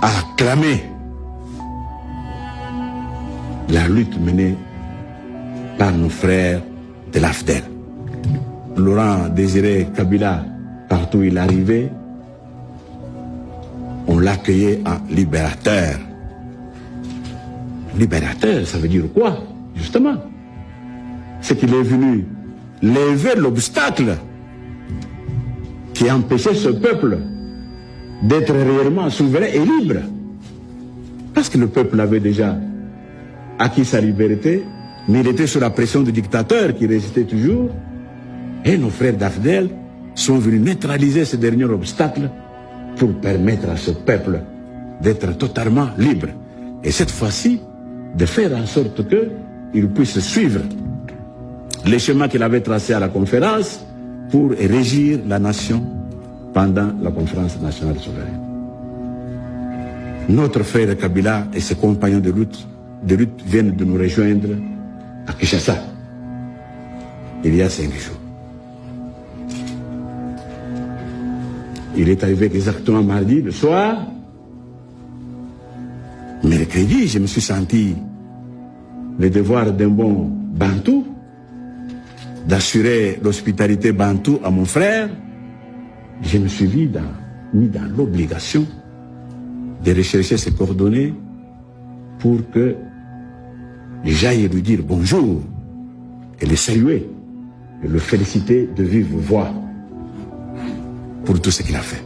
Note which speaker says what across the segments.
Speaker 1: a acclamé la lutte menée par nos frères de l'AFDEL. Laurent Désiré Kabila, partout où il arrivait, on l'accueillait en libérateur. Libérateur, ça veut dire quoi, justement? C'est qu'il est venu lever l'obstacle qui empêchait ce peuple d'être réellement souverain et libre. Parce que le peuple avait déjà acquis sa liberté, mais il était sous la pression du dictateur qui résistait toujours. Et nos frères d'AFDEL sont venus neutraliser ce dernier obstacle pour permettre à ce peuple d'être totalement libre. Et cette fois-ci, de faire en sorte qu'il puisse suivre les chemins qu'il avait tracés à la conférence pour régir la nation pendant la conférence nationale souveraine. Notre frère Kabila et ses compagnons de lutte viennent de nous rejoindre à Kinshasa il y a 5 jours. Il est arrivé exactement mardi le soir. Mercredi, je me suis senti le devoir d'un bon bantou, d'assurer l'hospitalité bantou à mon frère. Je me suis mis dans l'obligation de rechercher ses coordonnées pour que j'aille lui dire bonjour et le saluer et le féliciter de vive voix pour tout ce qu'il a fait.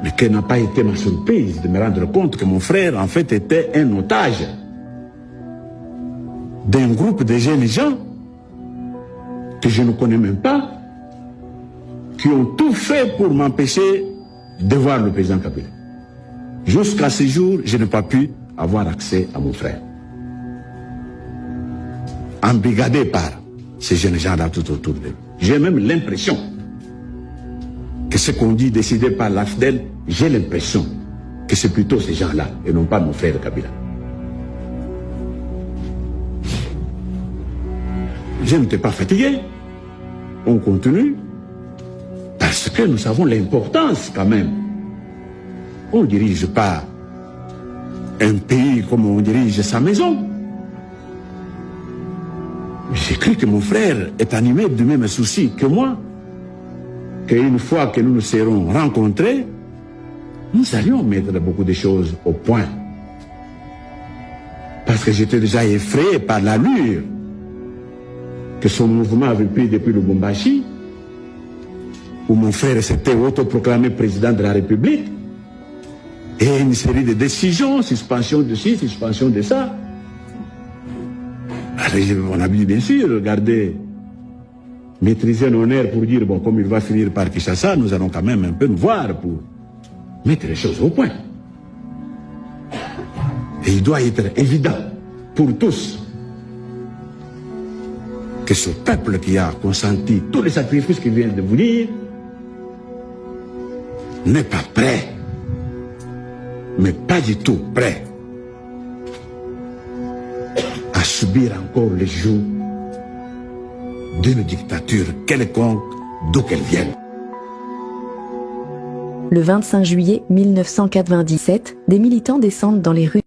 Speaker 1: Mais quelle n'a pas été ma surprise de me rendre compte que mon frère, en fait, était un otage d'un groupe de jeunes gens que je ne connais même pas, qui ont tout fait pour m'empêcher de voir le président Kabila. Jusqu'à ce jour, je n'ai pas pu avoir accès à mon frère. Embrigadé par ces jeunes gens-là tout autour de lui. J'ai même l'impression que ce qu'on dit décidé par l'AFDEL, j'ai l'impression que c'est plutôt ces gens-là et non pas mon frère Kabila. Je n'étais pas fatigué. On continue parce que nous savons l'importance quand même. On ne dirige pas un pays comme on dirige sa maison. J'ai cru que mon frère est animé du même souci que moi, qu'une fois que nous nous serons rencontrés, nous allions mettre beaucoup de choses au point. Parce que j'étais déjà effrayé par l'allure que son mouvement avait pris depuis le Lubumbashi, où mon frère s'était autoproclamé président de la République, et une série de décisions, suspension de ci, suspension de ça. Alors, on a vu bien sûr regarder, maîtriser nos nerfs pour dire, bon, comme il va finir par Kinshasa, nous allons quand même un peu nous voir pour mettre les choses au point. Et il doit être évident pour tous que ce peuple qui a consenti tous les sacrifices qu'il vient de vous dire n'est pas prêt, mais pas du tout prêt à subir encore les jougs d'une dictature quelconque d'où qu'elle vienne.
Speaker 2: Le 25 juillet 1997, des militants descendent dans les rues